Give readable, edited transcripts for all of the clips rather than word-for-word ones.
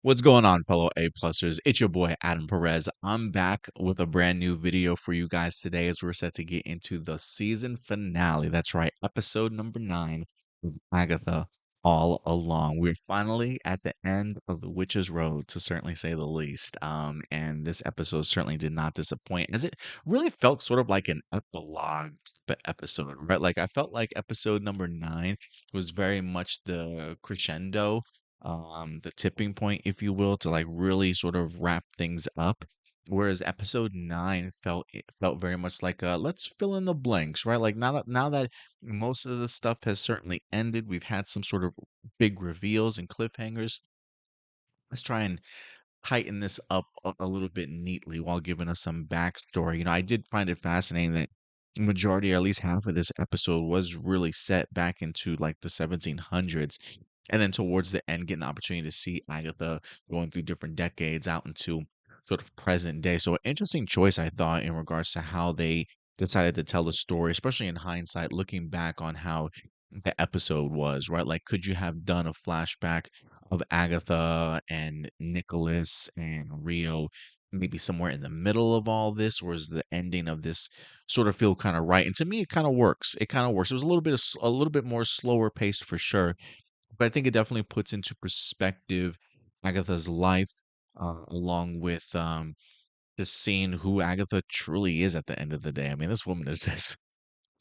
What's going on, fellow A-plusers? It's your boy Adam Perez. I'm back with a brand new video for you guys today as we're set to get into the season finale. That's right, episode number 9 of Agatha All Along. We're finally at the end of the Witch's Road, to certainly say the least. And this episode certainly did not disappoint, as it really felt sort of like an epilogue episode, right? Like I felt like episode number 9 was very much the crescendo, the tipping point, if you will, to like really sort of wrap things up. Whereas episode 9 felt very much like let's fill in the blanks, right? Like now that most of the stuff has certainly ended, we've had some sort of big reveals and cliffhangers. Let's try and tighten this up a little bit neatly while giving us some backstory. I did find it fascinating that the majority, or at least half of this episode, was really set back into like the 1700s. And then towards the end, getting the opportunity to see Agatha going through different decades out into sort of present day. So, an interesting choice, I thought, in regards to how they decided to tell the story, especially in hindsight, looking back on how the episode was, right? Like, could you have done a flashback of Agatha and Nicholas and Rio, maybe somewhere in the middle of all this, or is the ending of this sort of feel kind of right? And to me, it kind of works. It kind of works. It was a little bit a little bit more slower paced for sure, but I think it definitely puts into perspective Agatha's life, along with just seeing who Agatha truly is at the end of the day. I mean, this woman is just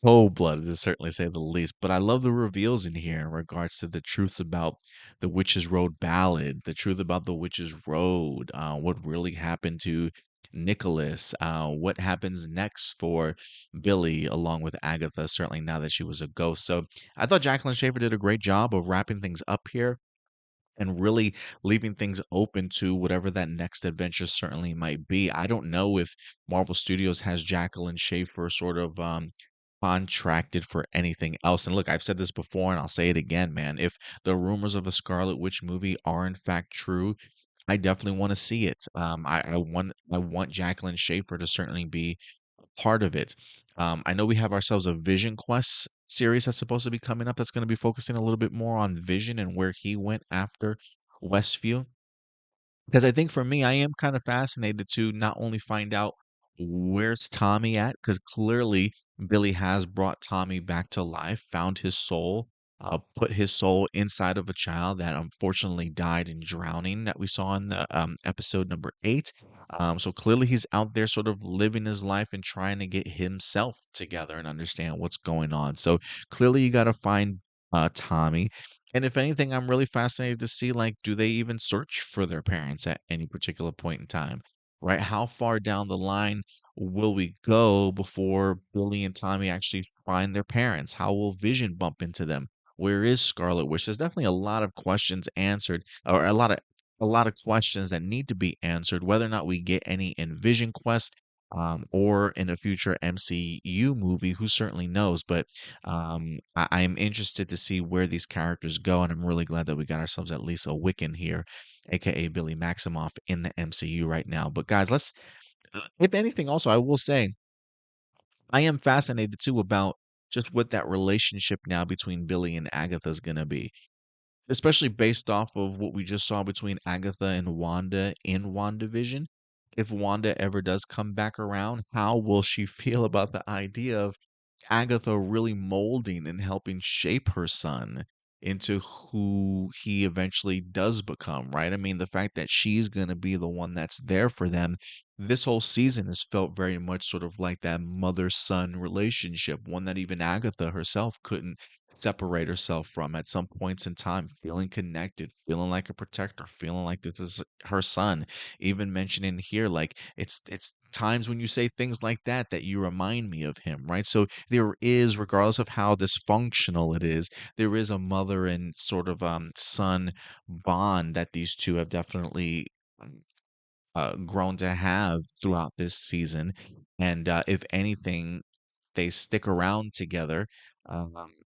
cold-blooded, to certainly say the least, but I love the reveals in here in regards to the truths about the Witch's Road ballad, the truth about the Witch's Road, what really happened to Nicholas, what happens next for Billy along with Agatha, certainly now that she was a ghost. So I thought Jacqueline Shaffer did a great job of wrapping things up here and really leaving things open to whatever that next adventure certainly might be. I don't know if Marvel Studios has Jacqueline Shaffer sort of contracted for anything else. And look, I've said this before and I'll say it again, man. If the rumors of a Scarlet Witch movie are in fact true, I definitely want to see it. I want Jacqueline Shaffer to certainly be part of it. I know we have ourselves a Vision Quest series that's supposed to be coming up that's going to be focusing a little bit more on Vision and where he went after Westview. Because I think for me, I am kind of fascinated to not only find out where's Tommy at, because clearly Billy has brought Tommy back to life, found his soul, put his soul inside of a child that unfortunately died in drowning that we saw in the episode number 8. So clearly he's out there sort of living his life and trying to get himself together and understand what's going on. So clearly you got to find Tommy. And if anything, I'm really fascinated to see, like, do they even search for their parents at any particular point in time, right? How far down the line will we go before Billy and Tommy actually find their parents? How will Vision bump into them? Where is Scarlet Witch? There's definitely a lot of questions answered, or a lot of questions that need to be answered. Whether or not we get any in Vision Quest, or in a future MCU movie, who certainly knows? But I am interested to see where these characters go, and I'm really glad that we got ourselves at least a Wiccan here, aka Billy Maximoff, in the MCU right now. But guys, if anything, also I will say I am fascinated too about just what that relationship now between Billy and Agatha is gonna be, especially based off of what we just saw between Agatha and Wanda in WandaVision. If Wanda ever does come back around, how will she feel about the idea of Agatha really molding and helping shape her son into who he eventually does become, right? I mean, the fact that she's going to be the one that's there for them, this whole season has felt very much sort of like that mother son relationship, one that even Agatha herself couldn't separate herself from at some points in time, feeling connected, feeling like a protector, feeling like this is her son. Even mentioning here, like it's times when you say things like that you remind me of him, right? So there is, regardless of how dysfunctional it is, there is a mother and sort of son bond that these two have definitely um, grown to have throughout this season. And if anything, they stick around together.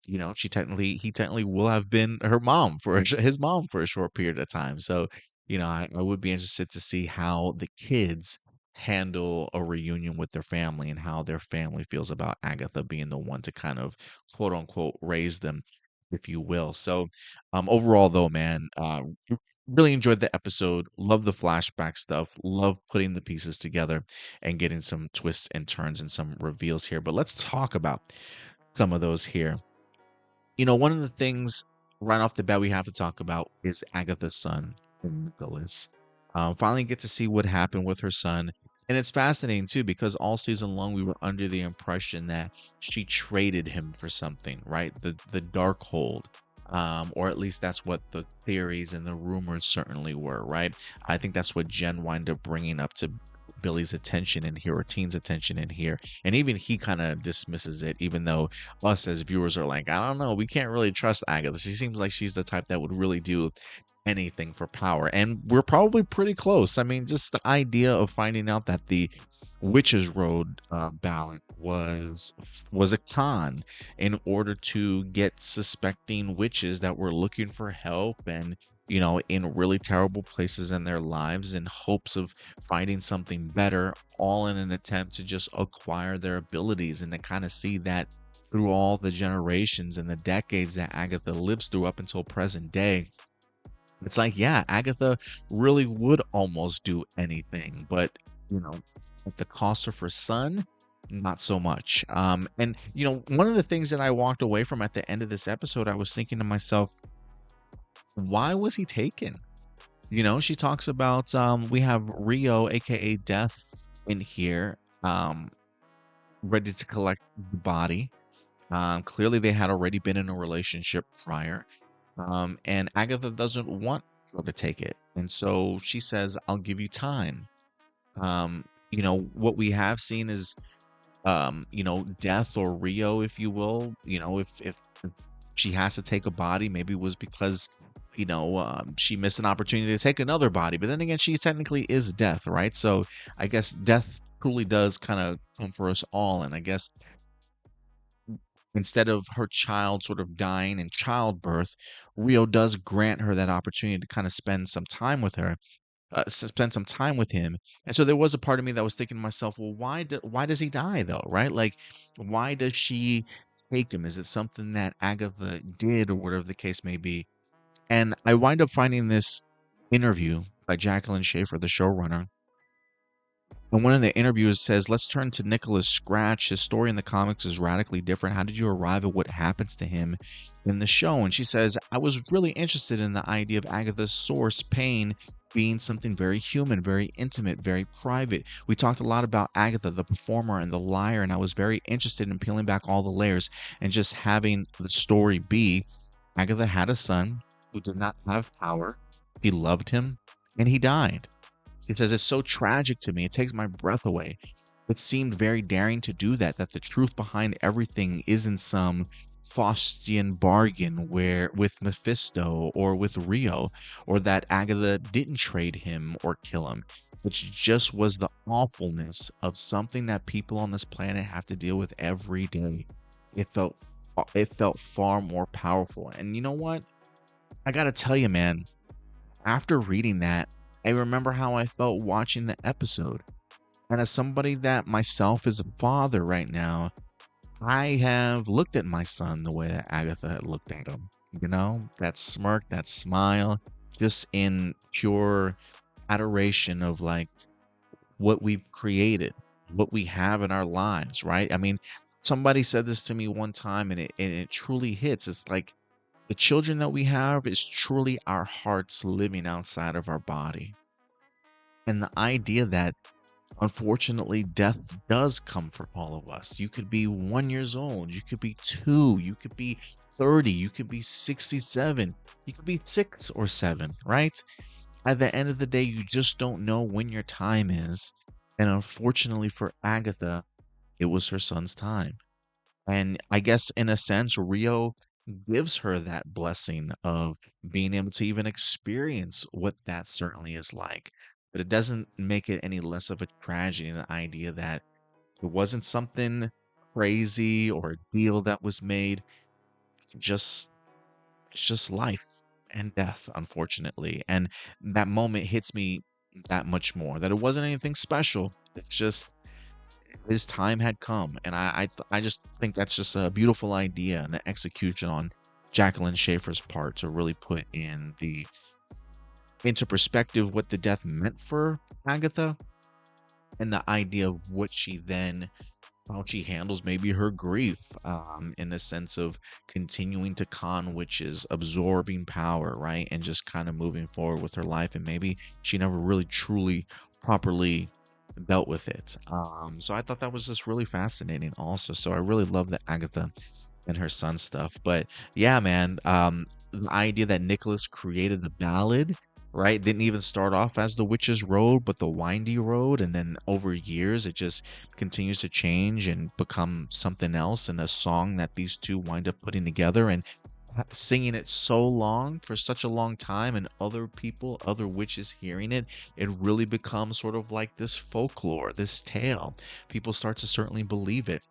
He technically will have been her mom for his mom for a short period of time. So, I would be interested to see how the kids handle a reunion with their family and how their family feels about Agatha being the one to kind of quote unquote raise them, if you will. So, overall though, man, really enjoyed the episode. Love the flashback stuff. Love putting the pieces together and getting some twists and turns and some reveals here. But let's talk about some of those here. One of the things right off the bat we have to talk about is Agatha's son, Nicholas. Finally get to see what happened with her son. And it's fascinating too, because all season long we were under the impression that she traded him for something, right? The dark hold. Or at least that's what the theories and the rumors certainly were, right? I think that's what Jen wound up bringing up to Billy's attention in here, or Teen's attention in here. And even he kind of dismisses it, even though us as viewers are like, I don't know, we can't really trust Agatha. She seems like she's the type that would really do anything for power. And we're probably pretty close. I mean, just the idea of finding out that the Witches Road ballot was a con in order to get suspecting witches that were looking for help and in really terrible places in their lives in hopes of finding something better, all in an attempt to just acquire their abilities, and to kind of see that through all the generations and the decades that Agatha lives through up until present day. It's like, yeah, Agatha really would almost do anything, but at the cost of her son, not so much. And one of the things that I walked away from at the end of this episode, I was thinking to myself, why was he taken? She talks about we have Rio, aka Death, in here, ready to collect the body. Clearly they had already been in a relationship prior. And Agatha doesn't want her to take it. And so she says, I'll give you time. What we have seen is Death, or Rio, if you will, if she has to take a body, maybe it was because she missed an opportunity to take another body. But then again, she technically is Death, right? So I guess Death truly does kind of come for us all. And I guess instead of her child sort of dying in childbirth, Rio does grant her that opportunity to kind of spend some time with her, spend some time with him. And so there was a part of me that was thinking to myself, well, why does he die though, right? Like, why does she take him? Is it something that Agatha did, or whatever the case may be? And I wind up finding this interview by Jacqueline Schaefer, the showrunner. And one of the interviews says, let's turn to Nicholas Scratch. His story in the comics is radically different. How did you arrive at what happens to him in the show? And she says, I was really interested in the idea of Agatha's source, pain, being something very human, very intimate, very private. We talked a lot about Agatha, the performer and the liar, and I was very interested in peeling back all the layers and just having the story be Agatha had a son who did not have power. He loved him, and he died. He says, it's so tragic to me. It takes my breath away. It seemed very daring to do that the truth behind everything isn't some Faustian bargain with Mephisto or with Rio, or that Agatha didn't trade him or kill him, which just was the awfulness of something that people on this planet have to deal with every day. It felt far more powerful. And you know what? I gotta tell you, man, after reading that, I remember how I felt watching the episode. And as somebody that myself is a father right now, I have looked at my son the way that Agatha had looked at him. That smirk, that smile, just in pure adoration of like what we've created, what we have in our lives, right? I mean, somebody said this to me one time, and it truly hits. It's like the children that we have is truly our hearts living outside of our body. And the idea that unfortunately death does come for all of us. You could be 1 year old, you could be 2, you could be 30, you could be 67, you could be 6 or 7, right? At the end of the day, you just don't know when your time is. And unfortunately for Agatha, it was her son's time. And I guess in a sense, Rio gives her that blessing of being able to even experience what that certainly is like. But it doesn't make it any less of a tragedy, the idea that it wasn't something crazy or a deal that was made. Just it's just life and death, unfortunately. And that moment hits me that much more. That it wasn't anything special. It's just his time had come. And I just think that's just a beautiful idea and an execution on Jacqueline Schaefer's part to really put in the into perspective what the death meant for Agatha, and the idea of what she then how she handles maybe her grief, in the sense of continuing to con witches, absorbing power, right? And just kind of moving forward with her life. And maybe she never really truly properly dealt with it. So I thought that was just really fascinating also. So I really love the Agatha and her son stuff. But yeah, man, the idea that Nicholas created the ballad, right? Didn't even start off as the Witch's Road, but the Windy Road, and then over years it just continues to change and become something else, and a song that these two wind up putting together and singing it so long for such a long time, and other people, other witches hearing it, it really becomes sort of like this folklore, this tale. People start to certainly believe it.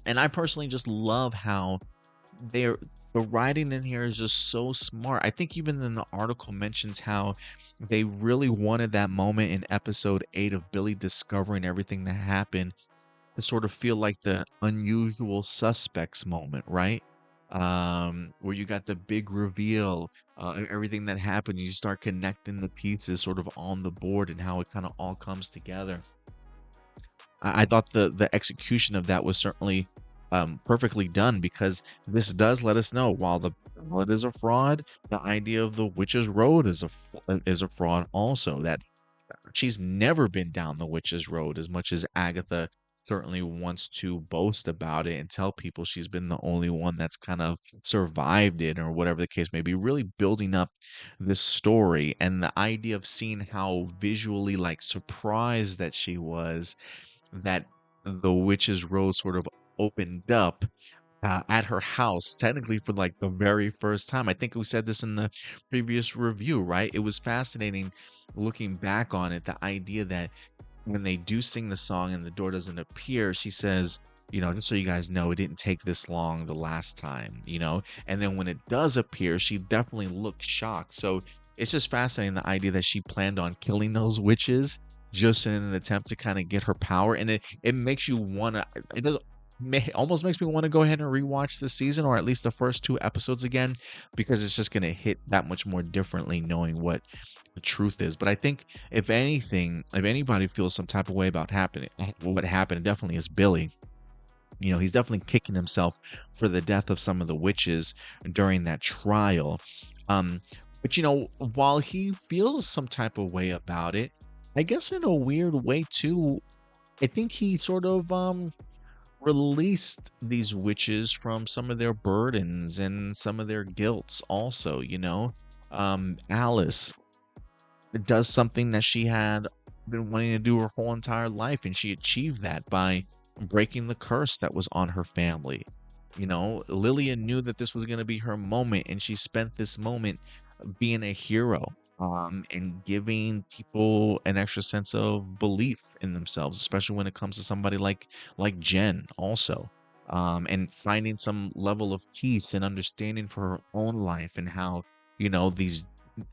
And I personally just love how they're the writing in here is just so smart. I think even in the article mentions how they really wanted that moment in episode 8 of Billy discovering everything that happened to sort of feel like the unusual suspects moment, right? Where you got the big reveal, everything that happened, you start connecting the pieces sort of on the board and how it kind of all comes together. I thought the execution of that was certainly perfectly done, because this does let us know while the ballad is a fraud, the idea of the witch's road is a fraud also. That she's never been down the witch's road as much as Agatha certainly wants to boast about it and tell people she's been the only one that's kind of survived it, or whatever the case may be. Really building up this story, and the idea of seeing how visually like surprised that she was that the witch's road sort of opened up at her house, technically for like the very first time. I think we said this in the previous review, right? It was fascinating looking back on it, the idea that when they do sing the song and the door doesn't appear, she says, just so you guys know, it didn't take this long the last time. And then when it does appear, she definitely looks shocked. So it's just fascinating, the idea that she planned on killing those witches just in an attempt to kind of get her power. And it makes you want to, it does almost makes me want to go ahead and rewatch the season, or at least the first two episodes again, because it's just going to hit that much more differently knowing what the truth is. But I think if anything, if anybody feels some type of way about what happened, it definitely is Billy. He's definitely kicking himself for the death of some of the witches during that trial. But while he feels some type of way about it, I guess in a weird way too, I think he sort of released these witches from some of their burdens and some of their guilts also. Alice does something that she had been wanting to do her whole entire life, and she achieved that by breaking the curse that was on her family. Lillian knew that this was going to be her moment, and she spent this moment being a hero, and giving people an extra sense of belief in themselves, especially when it comes to somebody like Jen also. And finding some level of peace and understanding for her own life, and how these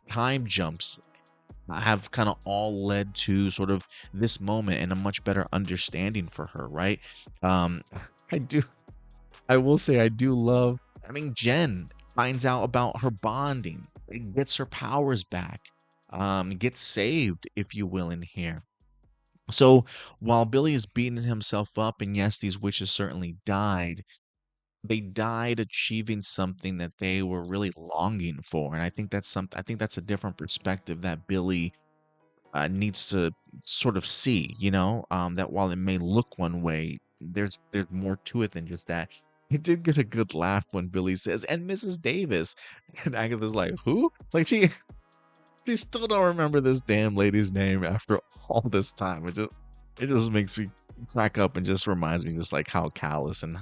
time jumps have kind of all led to sort of this moment and a much better understanding for her, right? um i do I will say I do love, I mean, Jen finds out about her bonding, gets her powers back, gets saved, if you will, in here. So while Billy is beating himself up, and yes, these witches certainly died, they died achieving something that they were really longing for. And I think that's a different perspective that Billy needs to sort of see, that while it may look one way, there's more to it than just that. It did get a good laugh when Billy says, "And Mrs. Davis," and Agatha's like, "Who?" Like she still don't remember this damn lady's name after all this time. It just makes me crack up, and just reminds me just like how callous and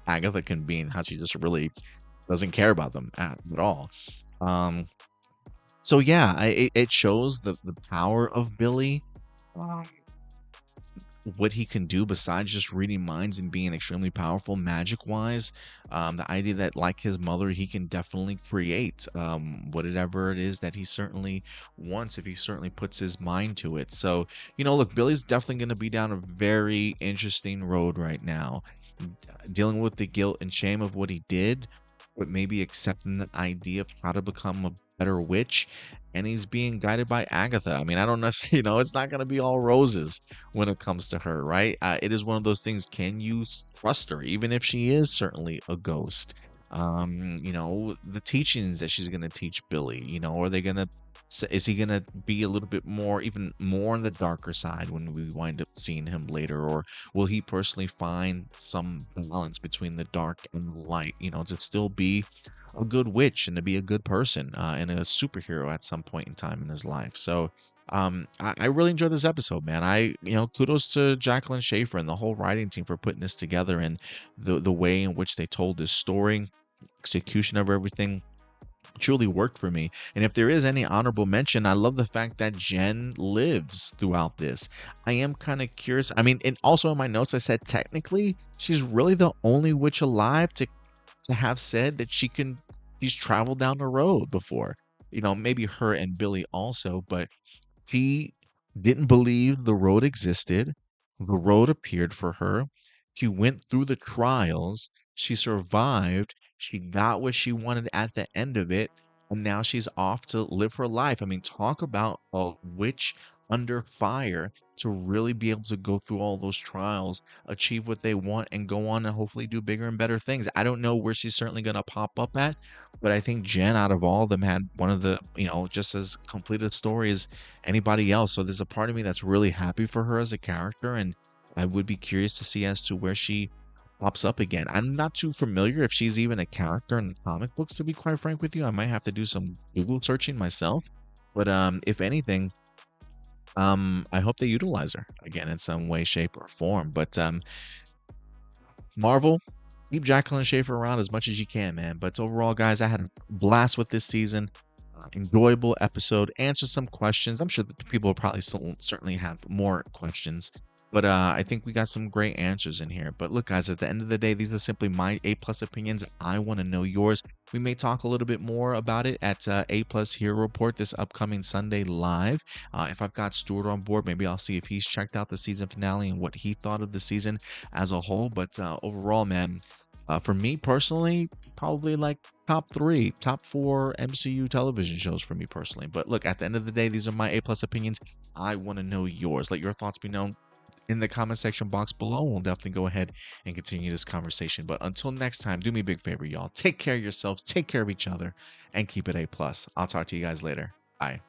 Agatha can be, and how she just really doesn't care about them at all. Um, so yeah, it shows the power of Billy, um, what he can do besides just reading minds and being extremely powerful magic wise. The idea that, like his mother, he can definitely create whatever it is that he certainly wants, if he certainly puts his mind to it. So look, Billy's definitely going to be down a very interesting road right now, dealing with the guilt and shame of what he did, but maybe accepting the idea of how to become a better witch. And he's being guided by Agatha. I mean, I don't necessarily, it's not going to be all roses when it comes to her, right? It is one of those things. Can you trust her, even if she is certainly a ghost? The teachings that she's going to teach Billy, are they going to, is he going to be a little bit more, even more on the darker side when we wind up seeing him later? Or will he personally find some balance between the dark and the light, to still be a good witch and to be a good person and a superhero at some point in time in his life? So, I really enjoyed this episode, man. Kudos to Jacqueline Schaefer and the whole writing team for putting this together, and the way in which they told this story, execution of everything truly worked for me. And if there is any honorable mention, I love the fact that Jen lives throughout this. I am kind of curious. I mean, and also in my notes, I said technically she's really the only witch alive to have said that she's traveled down the road before. Maybe her and Billy also, but she didn't believe the road existed. The road appeared for her. She went through the trials. She survived. She got what she wanted at the end of it. And now she's off to live her life. I mean, talk about a witch under fire to really be able to go through all those trials, achieve what they want, and go on and hopefully do bigger and better things. I don't know where she's certainly going to pop up at, but I think Jen, out of all of them, had one of the, just as complete a story as anybody else. So there's a part of me that's really happy for her as a character, and I would be curious to see as to where she pops up again. I'm not too familiar if she's even a character in the comic books, to be quite frank with you. I might have to do some Google searching myself. But if anything, I hope they utilize her again in some way, shape, or form. But Marvel, keep Jacqueline Schaefer around as much as you can, man. But overall, guys, I had a blast with this season. Enjoyable episode. Answer some questions. I'm sure that people will probably certainly have more questions. But I think we got some great answers in here. But look, guys, at the end of the day, these are simply my A+ opinions. I want to know yours. We may talk a little bit more about it at A+ Hero Report this upcoming Sunday live. If I've got Stuart on board, maybe I'll see if he's checked out the season finale and what he thought of the season as a whole. But overall, man, for me personally, probably like top 4 MCU television shows for me personally. But look, at the end of the day, these are my A+ opinions. I want to know yours. Let your thoughts be known in the comment section box below. We'll definitely go ahead and continue this conversation. But until next time, do me a big favor, y'all. Take care of yourselves, take care of each other, and keep it A+. I'll talk to you guys later. Bye.